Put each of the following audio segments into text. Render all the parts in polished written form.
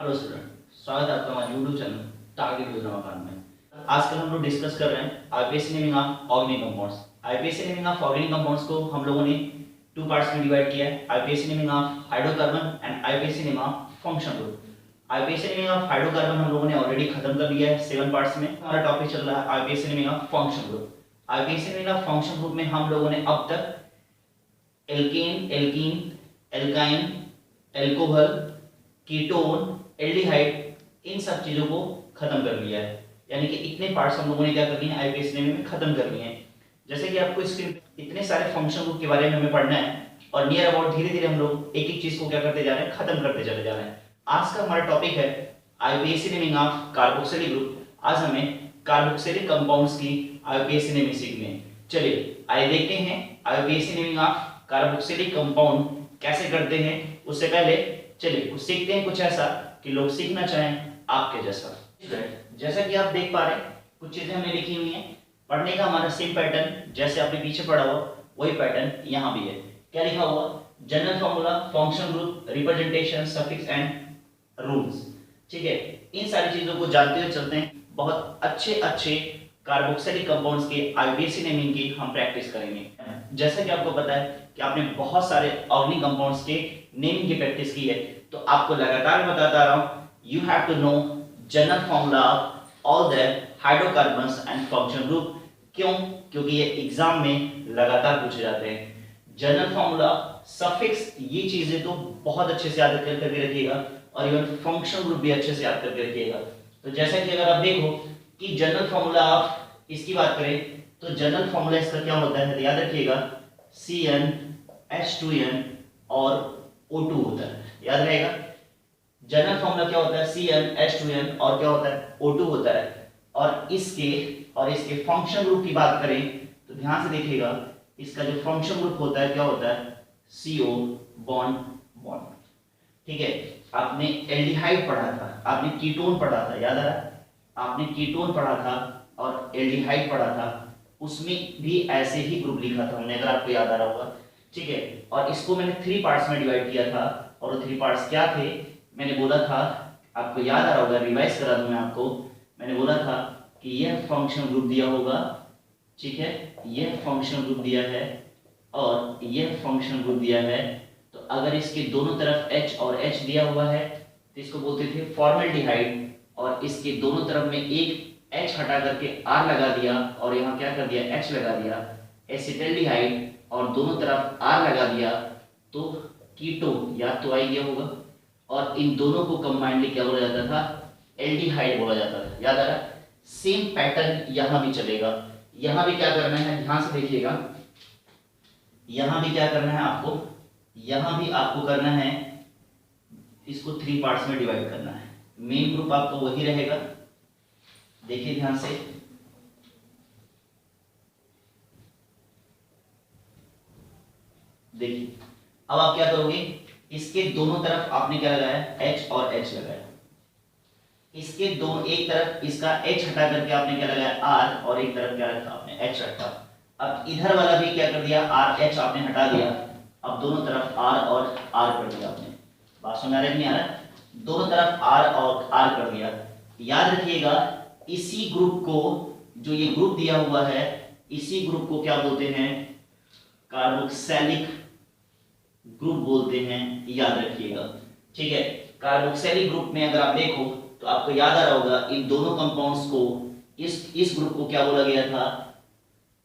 Hello student, स्वागत है आपका हमारे यूट्यूब चैनल टारगेट योजना मकान में। आजकल हम लोग डिस्कस कर रहे हैं IPAC naming of organic compounds. IPAC naming of organic compounds को हम लोगों ने टू पार्ट्स में डिवाइड किया है, IUPAC naming of hydrocarbon and IPAC naming of function group. IUPAC naming of hydrocarbon हम लोगों ने ऑलरेडी खत्म कर लिया है 7 पार्ट्स में। हमारा टॉपिक चल रहा है IUPAC naming of function group. IUPAC naming of function group में हम लोगों ने अब तक alkane, alkene, alkyne, alcohol, ketone, aldehyde, इन सब चीजों को खत्म कर लिया है। यानी कि इतने पार्ट्स हम लोगों ने क्या कर लिए हैं, आईपीएसी नेमिंग में खत्म कर लिए हैं। जैसे कि आपको स्क्रीन पे इतने सारे फंक्शन ग्रुप के बारे में हमें पढ़ना है और नियर अबाउट धीरे धीरे हम लोग एक एक चीज को क्या करते जा रहे हैं, खत्म करते चले जा रहे हैं। आज का हमारा टॉपिक है IUPAC naming of carboxylic group. आज हमें कार्बोक्सिलिक कंपाउंड्स की आईपीएसी नेमिंग सीखनी है। चलिए आइए देखते हैं IPAC naming of carboxylic compound कैसे करते हैं। उससे पहले चलिए कुछ सीखते हैं, कुछ ऐसा कि लोग सीखना चाहें आपके जैसा। जैसा कि आप देख पा रहे हैं कुछ चीजें हमने लिखी हुई हैं। पढ़ने का हमारा सेम पैटर्न जैसे आपने पीछे पढ़ा हुआ वही पैटर्न यहाँ भी है। क्या लिखा हुआ? General formula, function group, representation, suffix and rules. ठीक है, इन सारी चीजों को जानते हुए चलते हैं। बहुत अच्छे कार्बोक्सिलिक कंपाउंड्स के आईपीएसी नेमिंग की हम प्रैक्टिस करेंगे। जैसा कि आपको पता है कि आपने बहुत सारे ऑर्गेनिक कंपाउंड्स के नेमिंग की प्रैक्टिस की है, तो आपको लगातार बताता रहा हूं, you have to know general formula of all the hydrocarbons and function group. क्यों? क्योंकि ये एग्जाम में लगातार पूछे जाते हैं। जनरल फॉर्मूला, सफिक्स, ये चीजें तो बहुत अच्छे से याद करके रखिएगा और इवन फंक्शन ग्रुप भी अच्छे से याद करके रखिएगा। तो जैसा कि अगर आप देखो कि जनरल फॉर्मूला ऑफ इसकी बात करें तो जनरल फॉर्मूला इसका क्या होता है, याद रखिएगा CnH2n और O2 होता है, याद रहेगा। जनरल फॉर्मूला क्या होता है? CnH2n और क्या होता है? O2 होता है। और इसके फंक्शन ग्रुप की बात करें तो ध्यान से देखिएगा, इसका जो फंक्शन ग्रुप होता है क्या होता है? CO bond bond. ठीक है, आपने एल्डिहाइड पढ़ा था, आपने कीटोन पढ़ा था, याद आ रहा है? आपने कीटोन पढ़ा था और एल्डिहाइड पढ़ा था, उसमें भी ऐसे ही ग्रुप लिखा था हमने, अगर आपको याद आ रहा होगा। ठीक है, और इसको मैंने 3 पार्ट्स में डिवाइड किया था और वो 3 पार्ट्स क्या थे मैंने बोला था, आपको याद आ रहा होगा, रिवाइज करा दूं मैं आपको। मैंने बोला था कि यह फंक्शन ग्रुप दिया होगा, ठीक है, यह फंक्शन ग्रुप दिया है और यह फंक्शन ग्रुप दिया है। तो अगर इसके दोनों तरफ H और H दिया हुआ है तो इसको बोलते थे फॉर्मेल्डिहाइड, और इसके दोनों तरफ में एक H हटा करके R लगा दिया और यहाँ क्या कर दिया, H लगा दिया, एसिटल्डिहाइड, और दोनों तरफ R लगा दिया तो कीटोन, याद तो आ गया होगा। और इन दोनों को कंबाइंडली क्या बोला जाता था? एल्डिहाइड बोला जाता था, याद आ रहा है? सेम पैटर्न यहाँ भी चलेगा। यहाँ भी क्या करना है, ध्यान से देखिएगा, यहाँ भी क्या करना है आपको, यहाँ भी आपको करना है, इसको 3 पार्ट्स में डिवाइड करना है। मेन ग्रुप आपको वही रहेगा, देखिए ध्यान से, देखिए अब आप क्या करोगे, इसके दोनों तरफ आपने क्या लगाया? H और H लगाया। इसके दोनों, एक तरफ इसका H हटा करके आपने क्या लगाया? R, और एक तरफ क्या रखा आपने? H रखा। अब इधर वाला भी क्या कर दिया? R H आपने हटा दिया। अब दोनों तरफ R और R कर दिया आपने। बात समझ आ रहा है नहीं आ रहा? दोनों तरफ R और R कर दिया। याद रखिएगा, इसी ग्रुप को, जो ये ग्रुप दिया हुआ है, इसी ग्रुप को क्या बोलते हैं? कार्बोक्सिलिक ग्रुप बोलते हैं, याद रखिएगा। ठीक है, कार्बोक्सिलिक ग्रुप में अगर आप देखो तो आपको याद आ रहा होगा, इन दोनों कंपाउंड्स को, इस ग्रुप को क्या बोला गया था?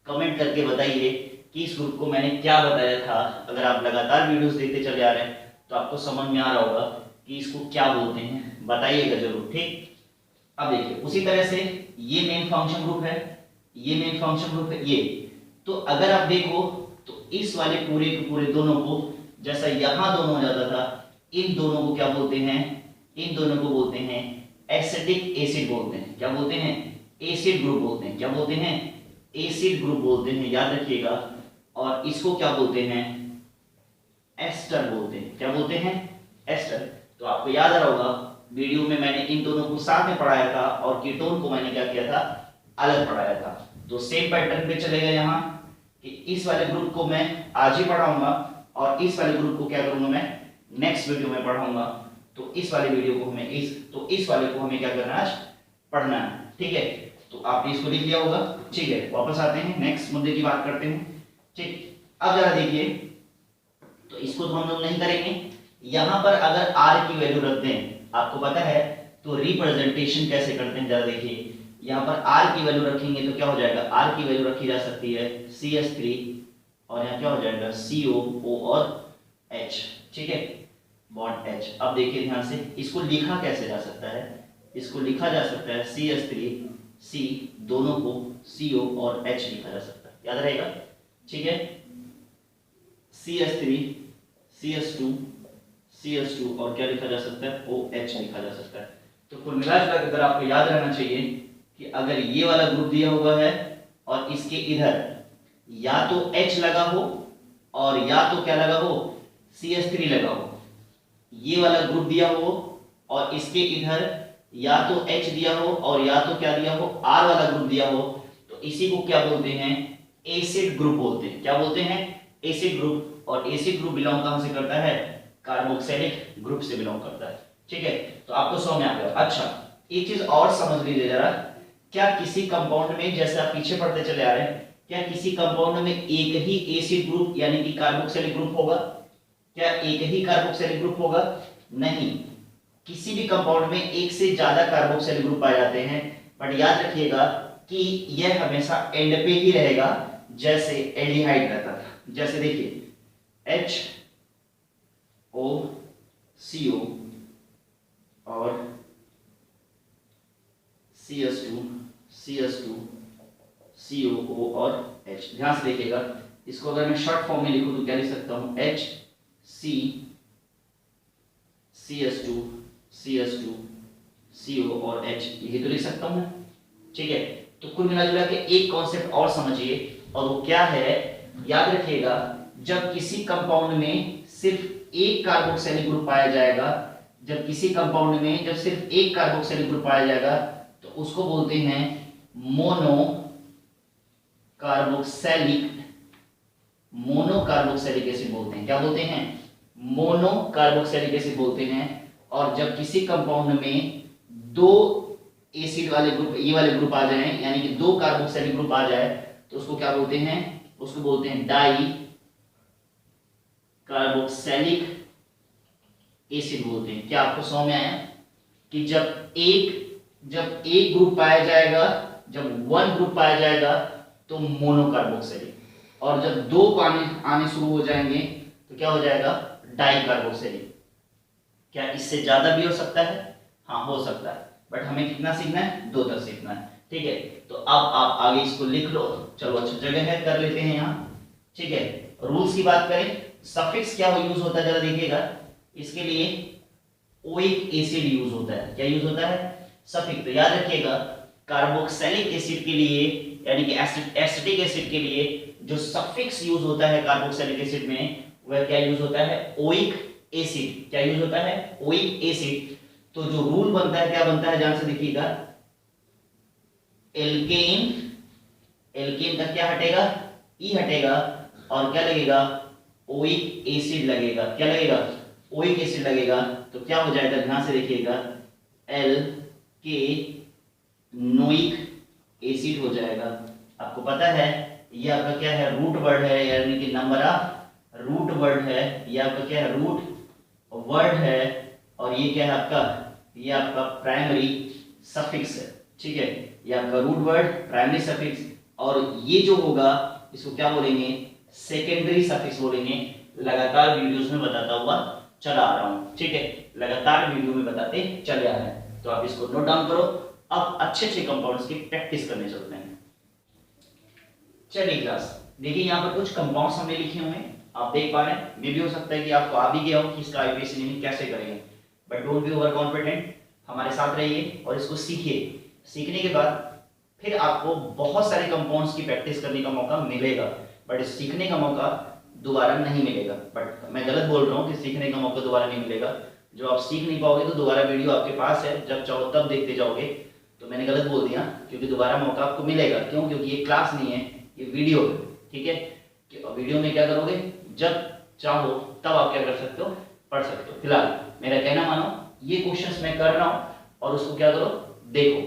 कमेंट करके बताइए कि इस ग्रुप को मैंने क्या बताया था। अगर आप लगातार वीडियोस देखते चले आ रहे हैं तो आपको समझ में आ रहा होगा कि इसको क्या बोलते हैं, बताइएगा जरूर। ठीक, अब देखिए उसी तरह से ये मेन फंक्शन ग्रुप है, ये मेन फंक्शन ग्रुप है ये। तो अगर आप देखो तो इस वाले पूरे के पूरे दोनों को, जैसा यहां दोनों हो जाता था, इन दोनों को क्या बोलते हैं? इन दोनों को बोलते हैं एसिटिक एसिड बोलते हैं। क्या बोलते हैं? एसिड ग्रुप बोलते हैं। क्या बोलते हैं? एसिड ग्रुप बोलते हैं, याद रखिएगा। और इसको क्या बोलते हैं? एस्टर बोलते हैं। क्या बोलते हैं? एस्टर। तो आपको याद आ रहा होगा, वीडियो में मैंने इन दोनों को साथ में पढ़ाया था और कीटोन को मैंने क्या किया था? अलग पढ़ाया था। तो सेम पैटर्न पे चलेगा यहाँ कि इस वाले ग्रुप को मैं आज ही पढ़ाऊंगा और इस वाले ग्रुप को क्या करूंगा मैं? नेक्स्ट वीडियो में पढ़ाऊंगा। तो इस वाले वीडियो को हमें इस वाले को हमें क्या करना है, पढ़ना है। ठीक है, तो आपने इसको लिख लिया होगा। ठीक है, वापस आते हैं, नेक्स्ट मुद्दे की बात करते हैं। ठीक, अब जरा देखिए, तो इसको तो हम लोग नहीं करेंगे। यहां पर अगर r की वैल्यू रख दें, आपको पता है तो रिप्रेजेंटेशन कैसे करते हैं, जरा देखिए। यहाँ पर r की वैल्यू रखेंगे तो क्या हो जाएगा, r की वैल्यू रखी जा सकती है CH3 और यहाँ क्या हो जाएगा CO, O और H। ठीक है, बॉन्ड H। अब देखिए ध्यान से, इसको लिखा कैसे जा सकता है, इसको लिखा जा सकता है CH3 C, दोनों को CO और H लिखा जा सकता है, याद रहेगा। ठीक है, CH3 CH2 CH2 और क्या लिखा जा सकता है, OH लिखा जा सकता है। तो कुल मिलाकर अगर आपको याद रहना चाहिए कि अगर ये वाला ग्रुप दिया हुआ है और इसके इधर या तो H लगा हो और या तो क्या लगा हो, CH3 लगा हो, ये वाला ग्रुप दिया हो और इसके इधर या तो H दिया हो और या तो क्या दिया हो, R वाला ग्रुप दिया हो, तो इसी को क्या बोलते हैं, एसिड ग्रुप बोलते हैं। क्या बोलते हैं, एसिड ग्रुप। और एसिड ग्रुप बिलोंग कहां से करता है, कार्बोक्सिलिक ग्रुप से बिलोंग करता है। ठीक है, तो आपको समझ में आ गया। अच्छा, एक चीज और समझ लीजिए जरा, क्या किसी कंपाउंड में, जैसे आप पीछे पढ़ते चले आ रहे हैं, क्या किसी कंपाउंड में एक ही एसिड ग्रुप यानी कि कार्बोक्सिलिक ग्रुप होगा, क्या एक ही कार्बोक्सिलिक ग्रुप होगा, नहीं। किसी भी कंपाउंड में एक से ज्यादा कार्बोक्सिलिक ग्रुप पाए जाते हैं, बट याद रखिएगा कि यह हमेशा एंड पे ही रहेगा, जैसे एल्डिहाइड रहता था। जैसे देखिए HOCO और CH2 COO और H। ध्यान से देखिएगा, इसको अगर मैं शॉर्ट फॉर्म में लिखूं तो क्या लिख सकता हूं, CH2 CO और H, यही तो लिख सकता हूं। ठीक है, तो कुल मिला के एक कॉन्सेप्ट और समझिए, और वो क्या है, याद रखिएगा, जब किसी कंपाउंड में सिर्फ एक कार्बोक्सिलिक ग्रुप पाया जाएगा, जब किसी कंपाउंड में जब सिर्फ एक कार्बोक्सिलिक ग्रुप पाया जाएगा तो उसको बोलते हैं मोनो कार्बोक्सिलिक एसिड बोलते हैं। क्या बोलते हैं, मोनो कार्बोक्सिलिक एसिड बोलते हैं। और जब किसी कंपाउंड में दो एसिड वाले ग्रुप, ये वाले ग्रुप आ जाए, यानी कि दो कार्बोक्सिलिक ग्रुप आ जाए, तो उसको क्या बोलते हैं, उसको बोलते हैं डाई कार्बोक्सिलिक एसिड बोलते हैं। क्या आपको समझ में आया कि जब एक ग्रुप पाया जाएगा, जब वन ग्रुप पाया जाएगा तो मोनो कार्बोक्सिलिक, और जब दो आने शुरू हो जाएंगे तो क्या हो जाएगा, डाई कार्बोक्सिलिक। क्या इससे ज्यादा भी हो सकता है, हाँ हो सकता है, बट हमें कितना सीखना है, 2 तक सीखना है। ठीक है, तो अब आप आगे इसको लिख लो। चलो अच्छी जगह है, कर लेते हैं यहाँ। ठीक है, रूल्स की बात करें, सफिक्स क्या यूज होता है, जरा देखिएगा। इसके लिए ओइक एसिड यूज होता है। क्या यूज होता है, सफिक्स। तो याद रखिएगा, कार्बोक्सिलिक एसिड के लिए यानी कि एसिटिक एसिड के लिए जो सफिक्स यूज होता है कार्बोक्सिलिक एसिड में, वह क्या यूज होता है, ओइक एसिड। क्या यूज होता है, ओइक एसिड। तो जो रूल बनता है, क्या बनता है, ध्यान से देखिएगा, एल्केन का क्या हटेगा, ई हटेगा, और क्या लगेगा, ओइक एसिड लगेगा। क्या लगेगा, ओइक एसिड लगेगा। तो क्या हो जाएगा, ध्यान से देखिएगा, एल्केनोइक एसिड हो जाएगा। आपको पता है ये आपका क्या है, रूट वर्ड है, यानी कि नंबर ऑफ रूट वर्ड है। ये आपका क्या है, रूट वर्ड है, और ये क्या है आपका, ये आपका प्राइमरी सफिक्स है। ठीक है, ये आपका रूट वर्ड, प्राइमरी सफिक्स, और ये जो होगा इसको क्या बोलेंगे, सेकेंडरी सफिक्स बोलेंगे। लगातार वीडियोस में बताता हुआ चला आ रहा हूं। ठीक है, लगातार वीडियो में बताते चले आ रहे हैं, तो आप इसको नोट डाउन करो। अब अच्छे कंपाउंड्स की प्रैक्टिस करने चलते हैं। चलिए क्लास देखिए, यहाँ पर कुछ कंपाउंड्स हमने लिखे हुए हैं, आप देख पा रहे हैं। मे भी हो सकता है कि आपको आ भी गया हो कि इसका आईपीएसी नेमिंग कैसे करेंगे, but don't be over confident, हमारे साथ रहिए और इसको सीखिए। सीखने के बाद फिर आपको बहुत सारे कंपाउंड्स की प्रैक्टिस करने का मौका मिलेगा, बट सीखने का मौका दोबारा नहीं मिलेगा। बट मैं गलत बोल रहा हूँ कि सीखने का मौका दोबारा नहीं मिलेगा। जो आप सीख नहीं पाओगे तो दोबारा वीडियो आपके पास है, जब चाहो तब देखते जाओगे। तो मैंने गलत बोल दिया, क्योंकि दोबारा मौका आपको मिलेगा। क्यों, क्योंकि ये क्लास नहीं है, ये वीडियो है। ठीक है, वीडियो में क्या करोगे, जब चाहो तब आप क्या कर सकते हो, पढ़ सकते हो। फिलहाल मेरा कहना मानो, ये क्वेश्चंस मैं कर रहा हूँ और उसको क्या करो, देखो।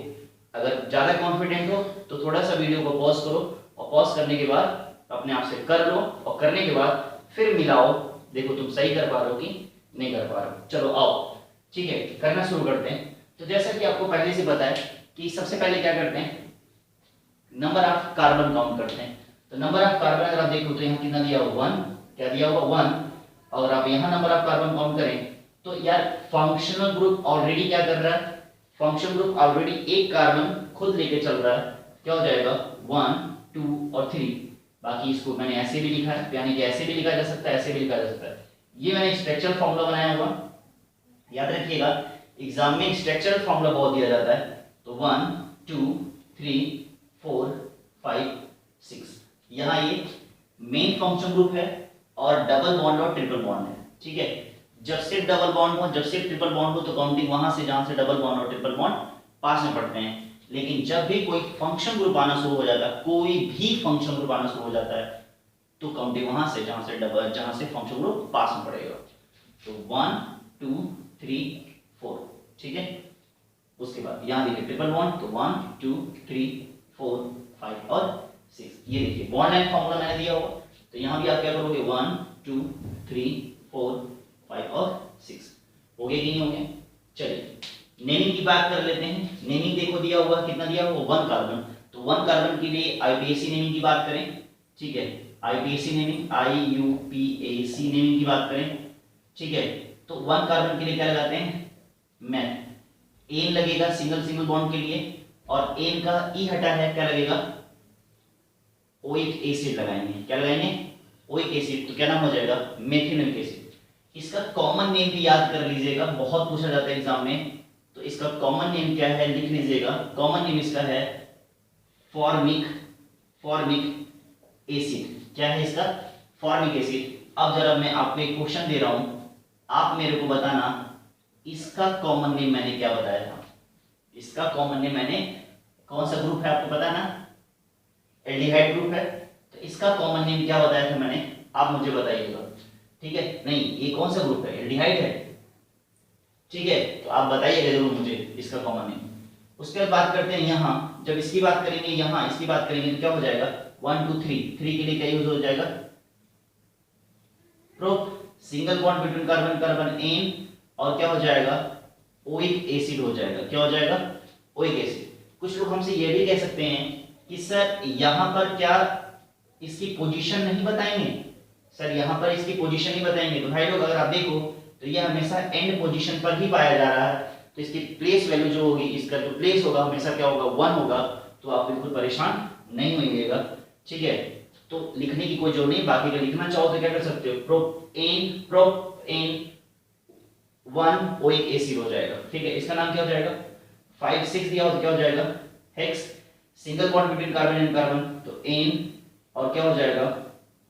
अगर ज़्यादा कॉन्फिडेंट हो तो थोड़ा सा वीडियो को पॉज करो और पॉज करने के बाद अपने आप से कर लो और करने के बाद फिर मिलाओ, देखो तुम सही कर पा रहे हो कि नहीं कर पा रहे हो। चलो आओ, ठीक है, करना शुरू करते हैं। तो जैसा कि आपको पहले से पता है कि सबसे पहले क्या करते हैं, नंबर ऑफ कार्बन काउंट करते हैं। तो नंबर ऑफ कार्बन अगर आप देखो तो यहाँ कितना दिया हुआ 1, क्या दिया हुआ 1। अगर आप यहाँ नंबर ऑफ कार्बन काउंट करें तो यार फंक्शनल ग्रुप ऑलरेडी क्या कर रहा है, फंक्शनल ग्रुप ऑलरेडी एक कार्बन खुद लेके चल रहा है, क्या हो जाएगा 1 2 और 3। बाकी इसको मैंने ऐसे भी लिखा है, यानी कि ऐसे भी लिखा जा सकता है, ऐसे भी लिखा जा सकता है। ये मैंने स्ट्रक्चरल फॉर्मूला बनाया हुआ, याद रखिएगा एग्जाम में स्ट्रक्चरल फॉर्मूला बहुत दिया जाता है। तो 1 2 3 4 5 6, यहाँ ये मेन फंक्शन ग्रुप है और डबल बॉन्ड और ट्रिपल बॉन्ड है, ठीक है। जब सिर्फ डबल बॉन्ड हो, जब सिर्फ ट्रिपल बॉन्ड हो तो काउंटिंग वहां से जहां से डबल बॉन्ड और ट्रिपल बॉन्ड पास में पड़ते हैं। लेकिन जब भी कोई फंक्शन ग्रुप आना शुरू हो जाता है, कोई भी फंक्शन ग्रुप आना शुरू हो जाता है, तो काउंटिंग वहां से जहां से फंक्शन ग्रुप पास में पड़ेगा। तो 1 2 3 4, ठीक है। उसके बाद यहाँ देखिए ट्रिपल बॉन्ड, तो 1 2 3 4 5 और 6। ये देखिए बॉन्ड लाइन फॉर्मूला मैंने दिया होगा, तो यहाँ भी आप क्या करोगे 1 2 3 4 5 और 6। हो गए कि नहीं हो गए। चलिए नेमिंग की बात कर लेते हैं। नेमिंग देखो दिया हुआ कितना दिया हुआ 1 कार्बन, तो 1 कार्बन के लिए आईपीएसी नेमिंग की बात करें, ठीक है। आईपीएसी नेमिंग, IUPAC नेमिंग की बात करें, ठीक है। तो 1 कार्बन के लिए क्या लगाते हैं, मैथ। एन लगेगा सिंगल बॉन्ड के लिए, और एन का ई हटा है, क्या लगेगा ओइक एसिड लगाएंगे। क्या लगाएंगे, ओइक एसिड। तो क्या नाम हो जाएगा मेथिनोइक एसिड। इसका कॉमन नेम भी याद कर लीजिएगा, बहुत पूछा जाता है एग्जाम में। तो इसका कॉमन नेम क्या है लिख लीजिएगा, कॉमन नेम इसका है फॉर्मिक एसिड। क्या है इसका, फॉर्मिक एसिड। अब जरा मैं आपको एक क्वेश्चन दे रहा हूं, आप मेरे को बताना इसका कॉमन नेम मैंने क्या बताया था। इसका कॉमन नेम मैंने, कौन सा ग्रुप है आपको पता ना, एल्डिहाइड ग्रुप है। तो इसका कॉमन नेम क्या बताया था मैंने, आप मुझे बताइएगा, ठीक है। नहीं, ये कौन सा ग्रुप है, एल्डिहाइड है, ठीक है। तो आप बताइएगा जरूर मुझे इसका कॉमन नेम। उसके बाद बात करते हैं यहाँ, जब इसकी बात करेंगे, यहाँ इसकी बात करेंगे तो क्या हो जाएगा 1 2 3 के लिए क्या यूज हो जाएगा, prop, single bond between carbon carbon ane, और क्या हो जाएगा ओइक एसिड हो जाएगा। क्या हो जाएगा, ओइक एसिड। कुछ लोग हमसे ये भी कह सकते हैं कि सर यहाँ पर क्या इसकी पोजीशन नहीं बताएंगे, सर यहाँ पर इसकी पोजीशन नहीं बताएंगे। तो भाई लोग अगर आप देखो तो ये हमेशा एंड पोजीशन पर ही पाया जा रहा है, तो इसकी प्लेस वैल्यू जो होगी, इसका जो प्लेस होगा हमेशा क्या होगा 1 होगा। तो आप बिल्कुल परेशान नहीं होइएगा, ठीक है। तो लिखने की कोई जरूरत नहीं, बाकी अगर लिखना चाहो तो क्या कर सकते हो, प्रोप एन 1 ओइक एसिड हो जाएगा, ठीक है। इसका नाम क्या हो जाएगा, 5 6 दिया हो तो क्या हो जाएगा hex, single bond between carbon and carbon, तो एन, और क्या हो जाएगा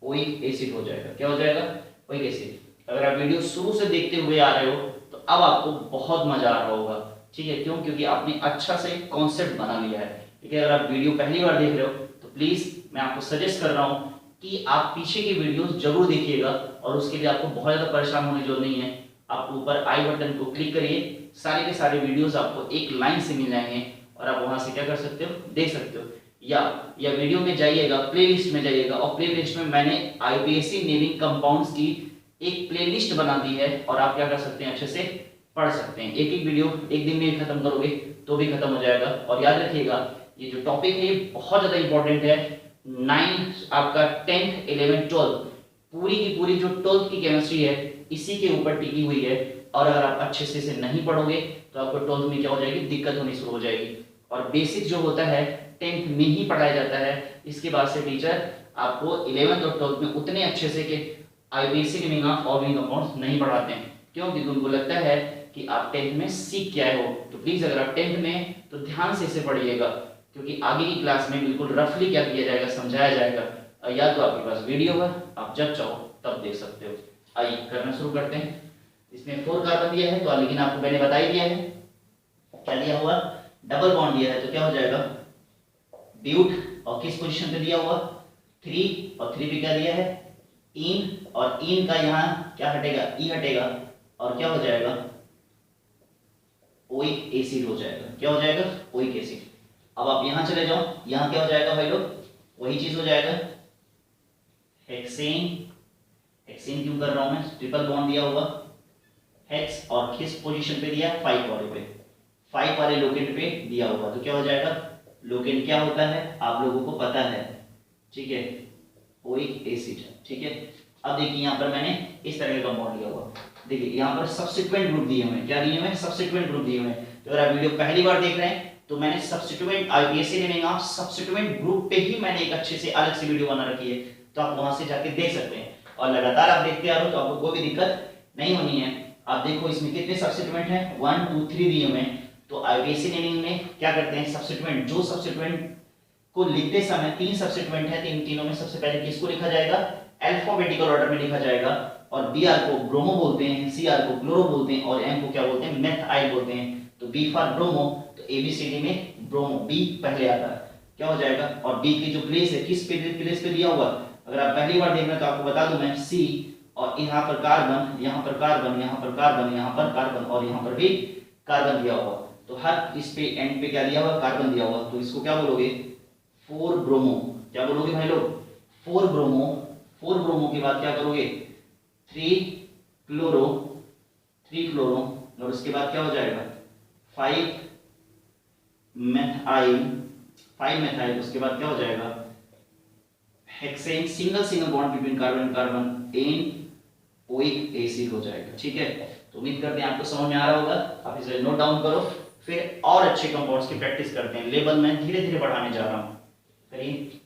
ओइक एसिड हो जाएगा। क्या हो जाएगा ओइक एसिड। अगर आप वीडियो शुरू से देखते हुए आ रहे हो तो अब आपको बहुत मजा आ रहा होगा, ठीक है। क्यों, क्योंकि आपने अच्छा से कॉन्सेप्ट बना लिया है, ठीक है। अगर आप वीडियो पहली बार देख रहे हो तो प्लीज मैं आपको सजेस्ट कर रहा हूँ कि आप पीछे की वीडियोस जरूर देखिएगा, और उसके लिए आपको बहुत ज्यादा परेशान होने की जरूरत नहीं है। आप ऊपर आई बटन को क्लिक करिए, सारे के सारे वीडियोस आपको एक लाइन से मिल जाएंगे और आप वहां से क्या कर सकते हो, देख सकते हो। या वीडियो में जाइएगा, प्लेलिस्ट में जाइएगा, और प्लेलिस्ट में मैंने आईपीएसी नेमिंग कंपाउंड्स की एक प्लेलिस्ट बना दी है, और आप क्या कर सकते हैं, अच्छे से पढ़ सकते हैं। एक वीडियो एक दिन में खत्म करोगे तो भी खत्म हो जाएगा। और याद रखिएगा ये जो टॉपिक है ये बहुत ज्यादा इंपॉर्टेंट है। 9 आपका 10th 11th 12th पूरी की पूरी जो 12th की केमिस्ट्री है इसी के ऊपर टिकी हुई है, और अगर आप अच्छे से इसे नहीं पढ़ोगे तो आपको 12th में क्या हो जाएगी, दिक्कत होनी शुरू हो जाएगी। और बेसिक जो होता है 10th में ही पढ़ाया जाता है, इसके बाद से टीचर आपको 11th और 12th में उतने अच्छे से कि IPAC naming of organic compounds नहीं पढ़ाते हैं, क्योंकि उनको लगता है कि आप 10th में सीख क्या हो। तो प्लीज अगर आप 10th में तो ध्यान से इसे पढ़िएगा, क्योंकि आगे की क्लास में बिल्कुल रफली क्या किया जाएगा, समझाया जाएगा। या तो आपके पास वीडियो है, आप जब चाहो तब देख सकते हो। आइए करना शुरू करते हैं। इसमें 4 कार्बन दिया है, तो लेकिन आपको मैंने बता ही दिया है क्या दिया हुआ, डबल बॉन्ड दिया है, तो क्या हो जाएगा ब्यूट, और किस पोजीशन पे दिया हुआ 3, और 3 पे क्या दिया है इन, और इन का यहाँ क्या हटेगा, ई हटेगा, और क्या हो जाएगा ओइक एसिड हो जाएगा। क्या हो जाएगा? Oic acid. अब आप यहां चले जाओ, यहां क्या हो जाएगा भाई लोग? वही चीज हो जाएगा, हेक्सेन। हेक्सेन क्यों कर रहा हूं मैं? ट्रिपल बॉन्ड दिया हुआ, हेक्स और किस पोजीशन पे दिया? 5 वाले पे, 5 वाले लोकेंट पे दिया हुआ। तो क्या हो जाएगा? लोकेंट क्या होता है आप लोगों को पता है, ठीक है, ओइक एसिड। ठीक है, अब देखिए यहां पर मैंने इस तरह का कंपाउंड लिया हुआ। देखिए यहां पर सब्स्टिट्यूएंट ग्रुप दिए हुए हैं। क्या दिए हुए हैं? सब्स्टिट्यूएंट ग्रुप दिए हुए हैं। तो अगर आप वीडियो पहली बार देख रहे हैं तो मैंने substituent IPSC naming of substituent group पे ही मैंने एक अच्छे से अलग से वीडियो बना रखी है, तो आप वहां से जाके देख सकते हैं। और लगातार आप देखते आ रहे हो तो आपको कोई भी दिक्कत नहीं होनी है। आप देखो इसमें कितने सब्स्टिट्यूएंट हैं? 1 2 3 दिए हुए हैं। तो आईपीएससी नेमिंग में क्या करते हैं? सब्स्टिट्यूएंट, जो सब्स्टिट्यूएंट को लिखते समय 3 सब्स्टिट्यूएंट है, तीनों में सबसे पहले किसको लिखा जाएगा? अल्फाबेटिकल ऑर्डर में लिखा जाएगा। और बी आर को ब्रोमो बोलते हैं, सी आर को क्लोरो बोलते हैं और एम को क्या बोलते हैं? मेथाइल बोलते हैं। तो बी फॉर ब्रोमो, तो एबीसीडी में ब्रोमो बी पहले आता है। क्या हो जाएगा? और बी की जो प्लेस है, किस प्लेस पे दिया हुआ? अगर आप पहली बार देख रहे हैं तो आपको बता दूं मैं, सी, और यहाँ पर कार्बन, यहाँ पर कार्बन, यहाँ पर कार्बन, यहाँ पर कार्बन और यहाँ पर भी कार्बन दिया हुआ। तो हर इस पे एंड पे क्या दिया हुआ? कार्बन दिया हुआ। तो इसको क्या बोलोगे? 4 ब्रोमो। क्या बोलोगे भाई लोग? 4 ब्रोमो। 4 ब्रोमो के बाद क्या करोगे? 3 क्लोरो, 3 क्लोरो, और उसके बाद क्या हो जाएगा? 5 मेथाइल, 5 मेथाइल। उसके बाद क्या हो जाएगा? Hexane, single bond between carbon and carbon, ane oic acid हो जाएगा। ठीक है, तो उम्मीद करते हैं आपको समझ में आ रहा होगा। आप इसे नोट डाउन करो, फिर और अच्छे कंपाउंड्स की प्रैक्टिस करते हैं। लेवल मैं धीरे धीरे बढ़ाने जा रहा हूं। करिए,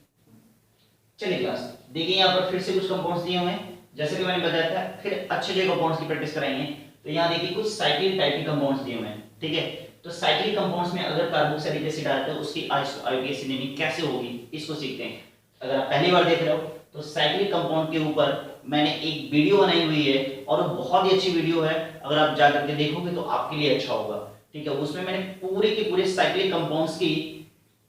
चलिए क्लास देखिए, यहाँ पर फिर से कुछ कंपाउंड्स दिए हुए हैं, जैसे कि मैंने बताया था। फिर अच्छे जो कंपाउंड्स की प्रैक्टिस कराएंगे। तो यहाँ देखिए कुछ साइक्लिक टाइप के कंपाउंड्स दिए हुए हैं। ठीक है, तो साइक्लिक कंपाउंड्स में अगर कार्बोक्सिलिक एसिड आता है उसकी आईपीएससी नेमिंग कैसे होगी, इसको सीखते हैं। अगर आप पहली बार देख रहे हो तो साइक्लिक कंपाउंड के ऊपर मैंने एक वीडियो बनाई हुई है, और वो बहुत ही अच्छी वीडियो है। अगर आप जा करके देखोगे तो आपके लिए अच्छा होगा। ठीक है, उसमें मैंने पूरे के पूरे साइक्लिक कंपाउंड्स की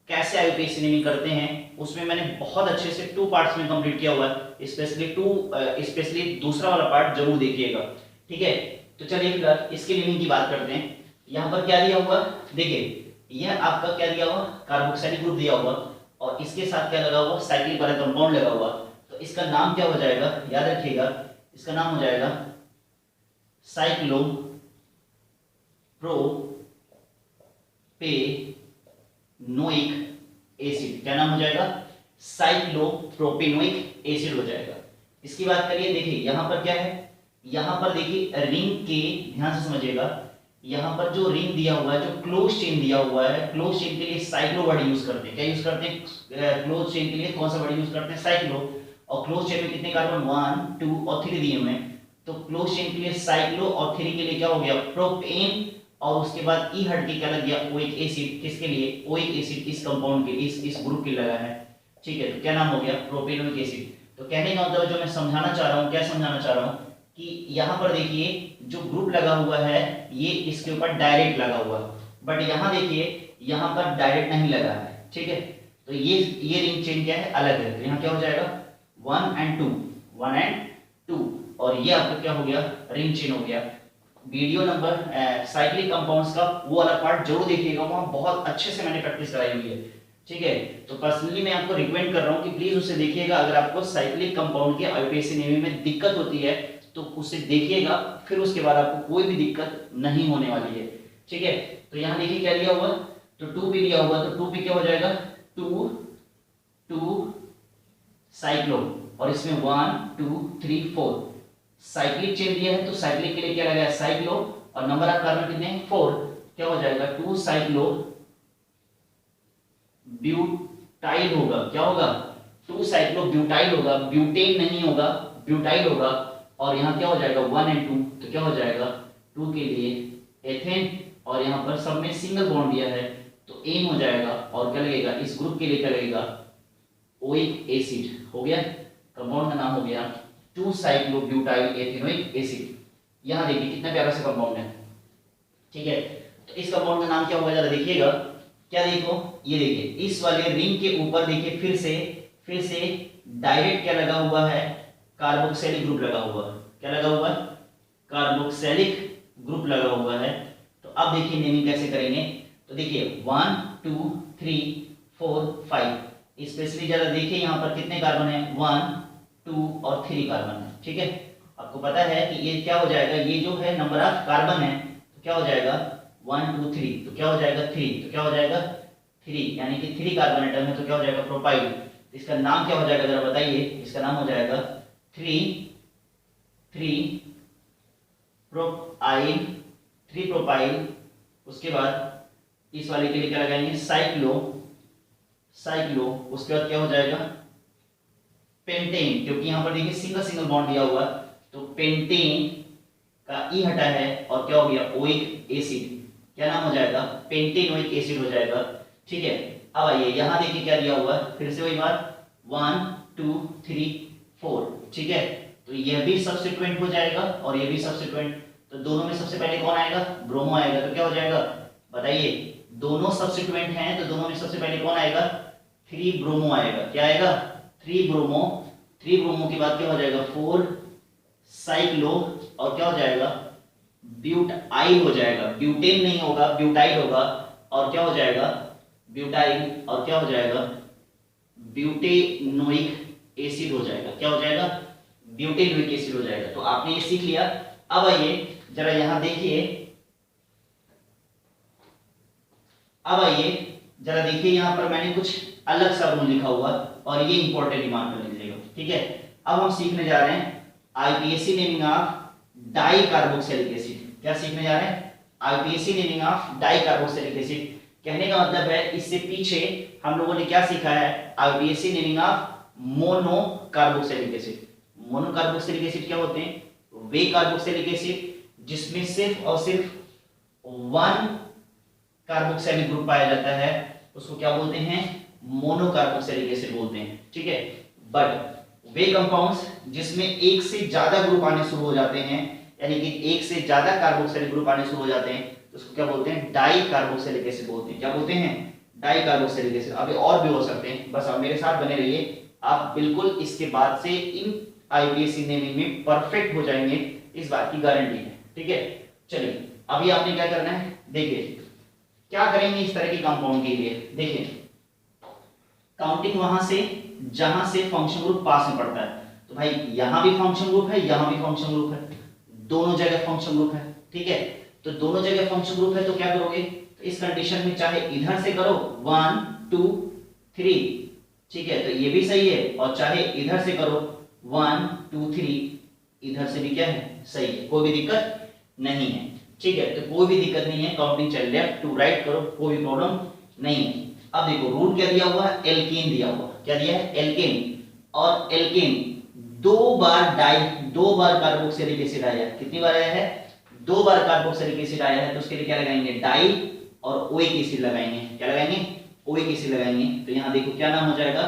कैसे आईपीएससी नेमिंग करते हैं, उसमें मैंने बहुत अच्छे से 2 पार्ट्स में कंप्लीट किया हुआ है। स्पेशली दूसरा वाला पार्ट जरूर देखिएगा। ठीक है, तो चलिए फिर इसकी नेमिंग की बात करते हैं। यहाँ पर क्या दिया हुआ? देखिए यह आपका क्या दिया हुआ? कार्बोक्सिलिक ग्रुप दिया हुआ, और इसके साथ क्या लगा हुआ? साइक्लिक वाला कंपाउंड लगा हुआ। तो इसका नाम क्या हो जाएगा? याद रखिएगा, इसका नाम हो जाएगा साइक्लो प्रोपेनोइक एसिड। क्या नाम हो जाएगा? साइक्लोप्रोपेनोइक एसिड हो जाएगा। इसकी बात करिए, देखिए यहां पर क्या है? यहां पर देखिए रिंग के, ध्यान से समझिएगा, यहां पर जो रिंग दिया हुआ है, जो क्लोज चेन दिया हुआ है, क्लोज चेन के लिए साइक्लो वर्ड यूज करते हैं। क्या यूज करते हैं? क्लोज चेन के लिए कौन सा वर्ड यूज करते हैं? साइक्लो। और क्लोज चेन में कितने कार्बन? 1 2 और 3 दिए हुए हैं। तो क्लोज चेन के लिए साइक्लो, और 3 के लिए क्या हो गया? प्रोपेन। और उसके बाद ई हट के क्या लग गया? Oic acid. किसके लिए? ओइक एसिड इस कंपाउंड के, इस ग्रुप के लगा है। ठीक है, तो क्या नाम हो गया? Propanoic acid. तो कहने का मतलब जो मैं समझाना चाह रहा हूँ, क्या समझाना चाह रहा हूँ कि यहाँ पर देखिए जो ग्रुप लगा हुआ है ये इसके ऊपर डायरेक्ट लगा हुआ है, बट यहाँ देखिए यहाँ पर डायरेक्ट नहीं लगा है। ठीक है, तो ये रिंग चेन क्या है? अलग है। तो यहाँ क्या हो जाएगा? 1 and 2, 1 and 2, और ये आपका क्या हो गया? रिंग चेन हो गया। वीडियो नंबर साइक्लिक कंपाउंड्स का वो वाला पार्ट जरूर देखिएगा, वहां बहुत अच्छे से मैंने प्रैक्टिस कराई हुई है। ठीक है, तो पर्सनली मैं आपको रिकमेंड कर रहा हूं कि प्लीज उसे देखिएगा। अगर आपको साइक्लिक कंपाउंड के आईपीएससी नेमिंग में दिक्कत होती है तो उसे देखिएगा, फिर उसके बाद आपको कोई भी दिक्कत नहीं होने वाली है। ठीक है, तो यहाँ देखिए क्या लिया हुआ? तो 2 भी लिया हुआ, तो 2 भी क्या हो जाएगा? 2 साइक्लो, और इसमें 1 2 3 4 साइक्लिक चेन दिया है, तो साइक्लिक के लिए क्या लगाया? साइक्लो, और नंबर ऑफ कार्बन कितने हैं? 4। क्या हो जाएगा? 2 साइक्लो ब्यूटाइल होगा। क्या होगा? 2 साइक्लो ब्यूटाइल होगा, ब्यूटेन नहीं होगा, ब्यूटाइल होगा। और यहाँ क्या हो जाएगा? 1 and 2, तो क्या हो जाएगा? 2 के लिए एथेन, और यहाँ पर सब में सिंगल बॉन्ड दिया है तो एन हो जाएगा। और क्या लगेगा? इस ग्रुप के लिए क्या लगेगा? ओइक एसिड हो गया। कंपाउंड का नाम हो गया 2 साइक्लोब्यूटाइल एथेनोइक एसिड। यहाँ देखिए कितना प्यारा सा कंपाउंड है। ठीक है, तो इस कंपाउंड का नाम क्या होगा? जरा देखिएगा। क्या देखो, ये देखिए इस वाले रिंग के ऊपर देखिए फिर से डायरेक्ट क्या लगा हुआ है? कार्बोक्सिलिक ग्रुप लगा हुआ है। क्या लगा हुआ है? कार्बोक्सिलिक ग्रुप लगा हुआ है। तो अब देखिए नेमिंग कैसे करेंगे। तो देखिए 1 2 3 4 5, स्पेशली जरा देखिए यहाँ पर कितने कार्बन है, 1 2 और 3 कार्बन है। ठीक है, आपको पता है कि ये क्या हो जाएगा, ये जो है नंबर ऑफ कार्बन है तो क्या हो जाएगा 1 2 3, तो क्या हो जाएगा 3, तो क्या हो जाएगा 3, यानी कि 3 कार्बन एटम है तो क्या हो जाएगा प्रोपाइल। इसका नाम क्या हो जाएगा जरा बताइए, इसका नाम हो जाएगा 3 प्रोपाइल, 3 प्रोपाइल। उसके बाद इस वाले के लिए क्या लगाएंगे साइक्लो, उसके बाद क्या हो जाएगा पेंटेन, क्योंकि यहां पर देखिए सिंगल सिंगल बॉन्ड दिया हुआ, तो पेंटेन का ई हटा है और क्या हो गया ओइक एसिड, क्या नाम हो जाएगा पेंटेनोइक एसिड हो जाएगा। ठीक है, अब आइए यहां देखिए क्या दिया हुआ है, फिर से वही बात 1 2 3 4। ठीक है, तो यह भी सब्स्टिट्यूएंट हो जाएगा और यह भी सब्स्टिट्यूएंट, तो दोनों में सबसे पहले कौन आएगा ब्रोमो आएगा, तो क्या हो जाएगा बताइए, दोनों सब्स्टिट्यूएंट हैं तो दोनों में सबसे पहले कौन आएगा 3 ब्रोमो आएगा, क्या आएगा 3 ब्रोमो, 3 ब्रोमो के बाद क्या हो जाएगा 4 साइक्लो और क्या हो जाएगा ब्यूटाइल हो जाएगा, ब्यूटेन नहीं होगा ब्यूटाइल होगा, और क्या हो जाएगा ब्यूटाइल और क्या हो जाएगा ब्यूटेनोइक एसिड हो जाएगा, क्या हो जाएगा ब्यूटेनोइक एसिड हो जाएगा। तो आपने ये सीख लिया। अब आइए जरा यहां देखिए, अब आइए जरा देखिए यहां पर मैंने कुछ अलग सा रूल लिखा हुआ और ये इंपॉर्टेंट मार्क कर लीजिएगा। ठीक है, अब हम सीखने जा रहे हैं IPAC naming of di carboxylic acid. क्या सीखने जा रहे हैं IPAC naming of di carboxylic acid. कहने का मतलब है इससे पीछे हम लोगों ने क्या सीखा है IUPAC naming of mono carboxylic acid. Mono carboxylic acid क्या होते हैं, वे कार्बोक्सिलिक एसिड जिसमें सिर्फ और सिर्फ 1 कार्बोक्सिलिक ग्रुप पाया जाता है, उसको क्या बोलते हैं मोनो कार्बोक्सिलिक एसिड बोलते हैं। ठीक है, बट वे कंपाउंड्स जिसमें एक से ज्यादा ग्रुप आने शुरू हो जाते हैं, यानी कि एक से ज्यादा कार्बोक्सिलिक ग्रुप आने शुरू हो जाते हैं, तो उसको क्या बोलते हैं डाई कार्बोक्सिलिक एसिड बोलते हैं। क्या बोलते हैं डाई कार्बोक्सिलिक एसिड। अभी और भी हो सकते हैं, बस आप मेरे साथ बने रहिए, आप बिल्कुल इसके बाद से इन आईपीएसी नेमिंग में परफेक्ट हो जाएंगे, इस बात की गारंटी है। ठीक है, चलिए अभी आपने क्या करना है, देखिए क्या करेंगे इस तरह के कंपाउंड के लिए। देखिए काउंटिंग वहां से जहां से फंक्शन ग्रुप पास में पड़ता है, तो भाई यहां भी फंक्शन ग्रुप है यहां भी फंक्शन ग्रुप है, दोनों जगह फंक्शन ग्रुप है। ठीक है, तो दोनों जगह फंक्शन ग्रुप है तो क्या करोगे, तो इस कंडीशन में चाहे इधर से करो 1 2 3, ठीक है, तो ये भी सही है, और चाहे इधर से करो 1 2 3, इधर से भी क्या है सही है, कोई भी दिक्कत नहीं है। ठीक है, तो कोई भी दिक्कत नहीं है, काउंटिंग चल लेफ्ट टू राइट करो, कोई प्रॉब्लम नहीं है। अब देखो रूल क्या दिया हुआ है, एल्केन दिया हुआ, क्या दिया है एल्केन, और एल्केन 2 बार कार्बोक्सिलिक एसिड आया है, कितनी बार आया है 2 बार कार्बोक्सिलिक एसिड आया है, तो उसके लिए क्या लगाएंगे डाई और ओइक एसिड लगाएंगे, क्या लगाएंगे ओइक एसिड लगाएंगे। तो यहां देखो क्या नाम हो जाएगा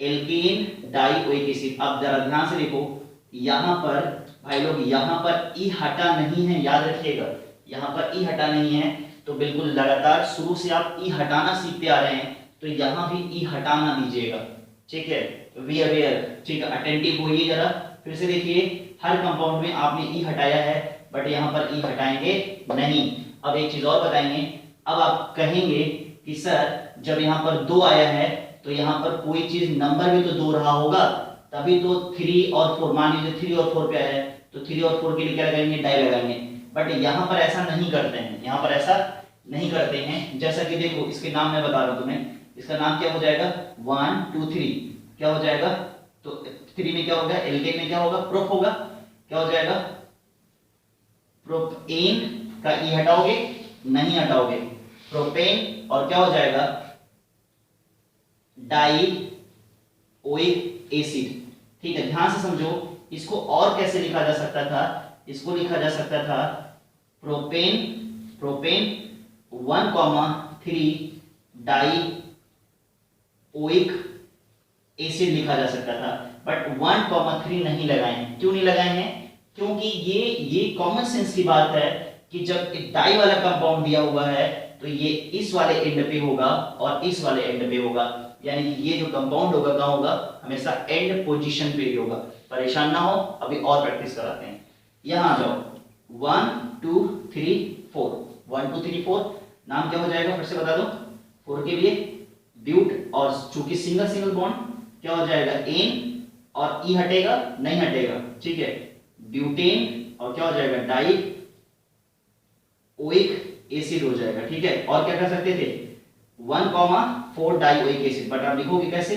एल्केन डाई ओइक एसिड। अब जरा ध्यान से देखो यहां पर भाई लोग, यहां पर ई हटा नहीं है, याद रखिएगा यहां पर ई हटा नहीं है, तो बिल्कुल लगातार शुरू से आप ई हटाना सीखते आ रहे हैं, तो यहां भी ई हटाना दीजिएगा। ठीक है, वी अवेयर, ठीक है, अटेंटिव होइए जरा, फिर से देखिए हर कंपाउंड में आपने ई हटाया है, बट यहां पर ई हटाएंगे नहीं। अब एक चीज और बताएंगे, अब आप कहेंगे कि सर जब यहां पर 2 आया है तो यहां पर कोई चीज नंबर भी तो 2 रहा होगा, तभी तो 3 और 4, मान लीजिए 3 और 4 पे आया है, तो 3 और 4 के लिए क्या लगाएंगे डाई लगाएंगे, बट यहां पर ऐसा नहीं करते हैं, यहां पर ऐसा नहीं करते हैं। जैसा कि देखो इसके नाम मैं बता रहा हूं तुम्हें, इसका नाम क्या हो जाएगा 1 2 3, क्या हो जाएगा, तो 3 में क्या होगा एल्केन में क्या होगा प्रोप होगा, क्या हो जाएगा प्रोपेन का ई हटाओगे नहीं हटाओगे प्रोपेन, और क्या हो जाएगा डाई ओइक एसिड। ठीक है, ध्यान से समझो, इसको और कैसे लिखा जा सकता था, इसको लिखा जा सकता था प्रोपेन 1,3 डाई ओइक एसिड लिखा जा सकता था, बट 1,3 नहीं लगाए हैं। क्यों नहीं लगाए हैं, क्योंकि ये कॉमन सेंस की बात है कि जब एक डाई वाला कंपाउंड दिया हुआ है तो ये इस वाले एंड पे होगा और इस वाले एंड पे होगा, यानी कि ये जो कंपाउंड होगा कहां होगा, हमेशा एंड पोजीशन पे ही होगा। परेशान ना हो, अभी और प्रैक्टिस कराते हैं। यहां आ जाओ 1 2 3 4, 1 2 3 4 नाम क्या हो जाएगा फिर से बता दो 4 के लिए ब्यूट और चूंकि सिंगल सिंगल बॉन्ड क्या हो जाएगा एन और ई हटेगा नहीं हटेगा ठीक है ब्यूटेन और क्या हो जाएगा डाई ओइक एसिड हो जाएगा ठीक है। और क्या कर सकते थे 1,4 डाइओइक एसिड बट आप लिखोगे कैसे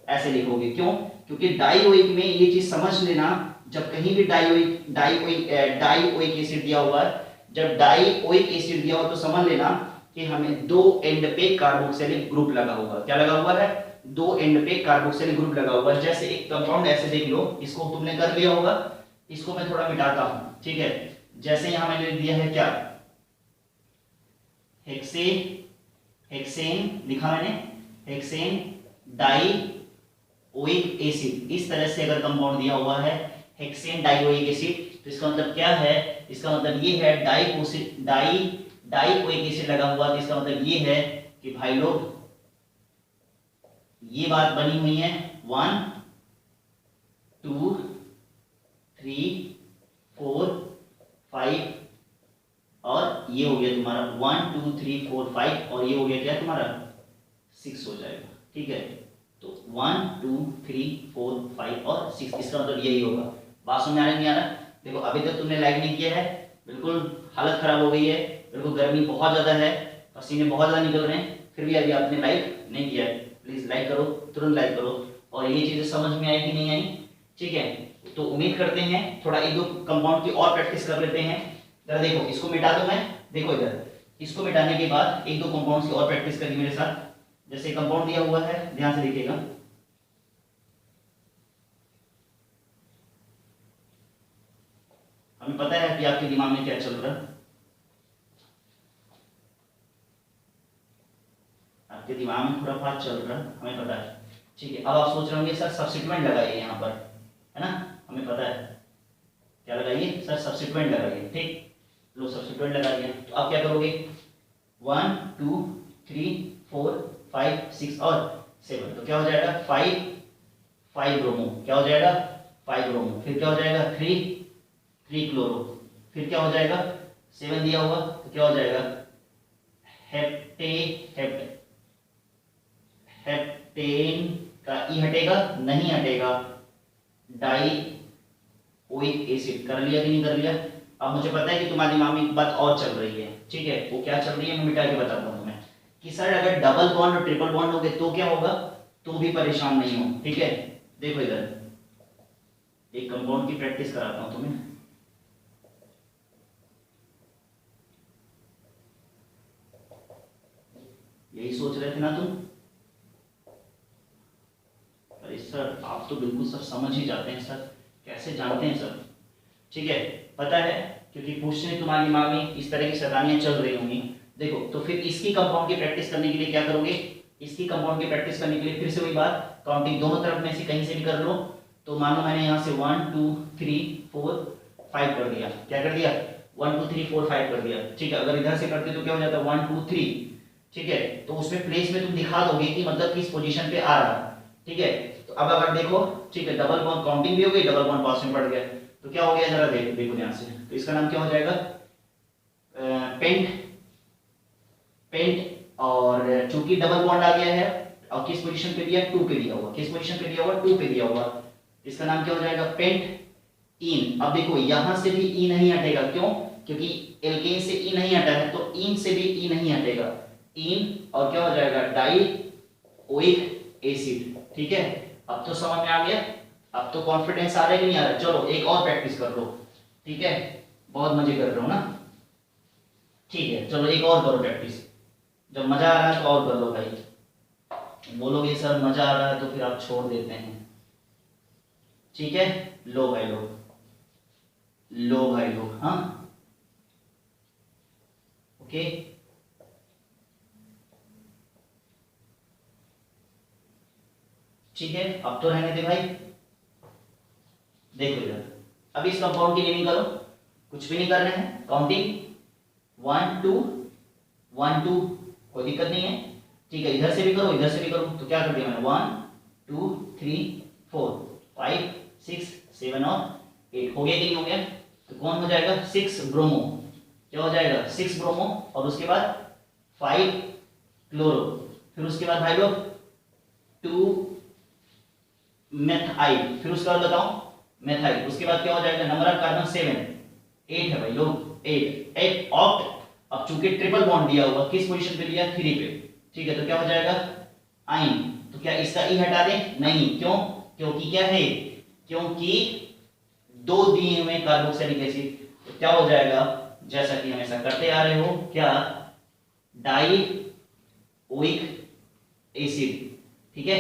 ऐसे लिखोगे क्यों क्योंकि डाइओइक में ये चीज समझ लेना जब कहीं भी डाइओइक एसिड दिया हुआ है जब डाइओइक एसिड दिया हुआ तो समझ लेना कि हमें दो एंड पे कार्बोक्सिलिक ग्रुप लगा हुआ क्या लगा हुआ है दो एंड पे कार्बोक्सिलिक ग्रुप लगा हुआ है। जैसे एक कंपाउंड ऐसे देख लो इसको तुमने कर लिया होगा इसको मैं थोड़ा मिटाता हूं ठीक है। जैसे यहां मैंने दिया है क्या हेक्सेन लिखा मैंने हेक्सेन डाइओइक एसिड इस तरह से अगर कंपाउंड दिया हुआ है हेक्सेन डाइओइक एसिड तो इसका मतलब क्या है इसका मतलब ये है डाइओइक एसिड लगा हुआ तो इसका मतलब ये है कि भाई लोग ये बात बनी हुई है 1 2 3 4 5 और ये हो गया तुम्हारा 1 2 3 4 5 और ये हो गया क्या तुम्हारा 6 हो जाएगा ठीक है। तो 1 2 3 4 5 और 6 इसका मतलब यही होगा। बात समझ आ रहा नहीं आ रहा देखो अभी तक तुमने लाइक नहीं किया है बिल्कुल हालत खराब हो गई है बिल्कुल गर्मी बहुत ज़्यादा है पसीने बहुत ज़्यादा निकल रहे हैं फिर भी अभी आपने लाइक नहीं किया है प्लीज़ लाइक करो तुरंत लाइक करो और ये चीज़ें समझ में आई कि नहीं आई ठीक है। तो उम्मीद करते हैं थोड़ा एक दो कंपाउंड की और प्रैक्टिस कर लेते हैं। जरा देखो इसको मिटा दो मैं देखो इधर इसको मिटाने के बाद एक दो कंपाउंड्स की और प्रैक्टिस करिए मेरे साथ। जैसे कंपाउंड दिया हुआ है ध्यान से देखिएगा हमें पता है कि आपके दिमाग में क्या चल रहा है आपके दिमाग में थोड़ा बात चल रहा है हमें पता है ठीक है। अब आप सोच रहे होंगे सर सब्स्टिट्यूएंट लगाइए यहाँ पर है ना हमें पता है क्या लगाइए सर सब्स्टिट्यूएंट लगाइए ठीक लो सब्स्टिट्यूएंट लगा दिया। तो आप क्या करोगे 1 2 3 4 5 6 और 7 तो क्या हो जाएगा 5 ब्रोमो क्या हो जाएगा 5 ब्रोमो फिर क्या हो जाएगा 3 क्लोरो फिर क्या हो जाएगा 7 दिया हुआ तो क्या हो जाएगा हेप्टेन का ई हटेगा नहीं हटेगा डाइओइक एसिड कर लिया कि नहीं कर लिया। अब मुझे पता है कि तुम्हारे दिमाग में एक बात और चल रही है ठीक है वो क्या चल रही है मैं मिटा के बताता हूँ तुम्हें कि सर अगर डबल बॉन्ड और ट्रिपल बॉन्ड हो गए तो क्या होगा तो भी परेशान नहीं हो ठीक है। देखो इधर एक कंपाउंड की प्रैक्टिस कराता हूँ तुम्हें यही सोच रहे थे ना तुम अरे सर आप तो बिल्कुल सर समझ ही जाते हैं सर कैसे जानते हैं सर ठीक है पता है क्योंकि पूछने तुम्हारे दिमाग में इस तरह की शैतानियां चल रही होंगी। देखो तो फिर इसकी कंपाउंड की प्रैक्टिस करने के लिए क्या करोगे इसकी कंपाउंड की प्रैक्टिस करने के लिए फिर से वही बात काउंटिंग दोनों तरफ में से कहीं से भी कर लो। तो मानो मैंने यहाँ से 1 2 3 4 5 कर दिया क्या कर दिया 1 2 3 4 5 कर दिया ठीक है। अगर इधर से करते तो क्या हो जाता 1 2 3 ठीक है। तो उसमें प्लेस में तुम दिखा दोगे कि मतलब किस पोजीशन पे आ रहा ठीक है। तो अब अगर देखो ठीक है डबल बॉन्ड काउंटिंग भी हो गई डबल बॉन्ड पास में पड़ गया तो क्या हो गया जरा देखो ध्यान से। तो इसका नाम क्या हो जाएगा पेंट और चूंकि डबल बॉन्ड आ गया है और किस पोजीशन पे दिया 2 पे दिया हुआ किस पोजीशन पे दिया हुआ 2 पे दिया हुआ इसका नाम क्या हो जाएगा पेंट इन। अब देखो यहां से भी ई नहीं हटेगा क्यों क्योंकि एल्केन से ई नहीं हटा है तो इन से भी ई नहीं हटेगा इन और क्या हो जाएगा डाइओइक एसिड ठीक है। अब तो समझ में आ गया अब तो कॉन्फिडेंस आ रहा है कि नहीं आ रहा। चलो एक और प्रैक्टिस कर लो ठीक है बहुत मजे कर रहे हो ना ठीक है। चलो एक और करो प्रैक्टिस जब मजा आ रहा है तो और कर लो भाई बोलोगे सर मजा आ रहा है तो फिर आप छोड़ देते हैं ठीक है। लो भाई लो हाँ ओके ठीक है। अब तो रहने दे भाई देखो इधर अब इस कंपाउंड की नेमिंग करो कुछ भी नहीं करना है काउंटिंग 1 2 1 2 कोई दिक्कत नहीं है ठीक है। इधर से भी करो इधर से भी करो तो क्या कर दिया मैंने 1 2 3 4 5 6 7 और 8 हो गया कि नहीं हो गया। तो कौन हो जाएगा 6 ब्रोमो क्या हो जाएगा 6 ब्रोमो और उसके बाद 5 क्लोरो, फिर उसके बाद भाई लोग 2 मेथाइल, फिर उसके बाद बताओ मेथाइल, उसके बाद क्या हो जाएगा नंबर ऑफ कार्बन 7, 8 है भाई लोग, 8 ऑक्ट। अब चूंकि ट्रिपल बॉन्ड दिया हुआ किस पोजीशन पे दिया 3 पे, ठीक है, तो क्या हो जाएगा आइन। तो क्या इसका ई हटा दें? नहीं, क्यों? क्योंकि क्या है, क्योंकि 2 दिए हुए कार्बोक्सिलिक एसिड, तो क्या हो जाएगा जैसा कि हमेशा करते आ रहे हो, क्या डाइओइक एसिड, ठीक है।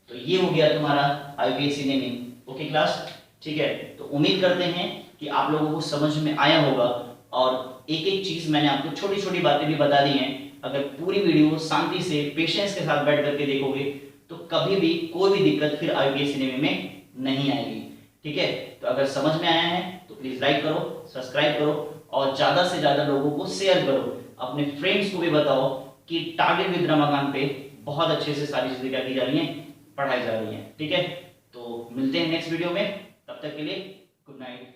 तो ये हो गया तुम्हारा आईपीएसी नेमिंग। ओके क्लास, ठीक है। तो उम्मीद करते हैं कि आप लोगों को समझ में आया होगा और एक एक चीज मैंने आपको छोटी छोटी बातें भी बता दी हैं। अगर पूरी वीडियो शांति से पेशेंस के साथ बैठ करके देखोगे तो कभी भी कोई भी दिक्कत फिर आईपीएसी नेमिंग में नहीं आएगी, ठीक है। तो अगर समझ में आया है तो प्लीज लाइक करो, सब्सक्राइब करो और ज्यादा से ज्यादा लोगों को शेयर करो, अपने फ्रेंड्स को भी बताओ कि टारगेट विद रमाकांत पे बहुत अच्छे से सारी चीजें क्या की जा रही हैं, पढ़ाई जा रही हैं, ठीक है। तो मिलते हैं नेक्स्ट वीडियो में, तब तक के लिए गुड नाइट।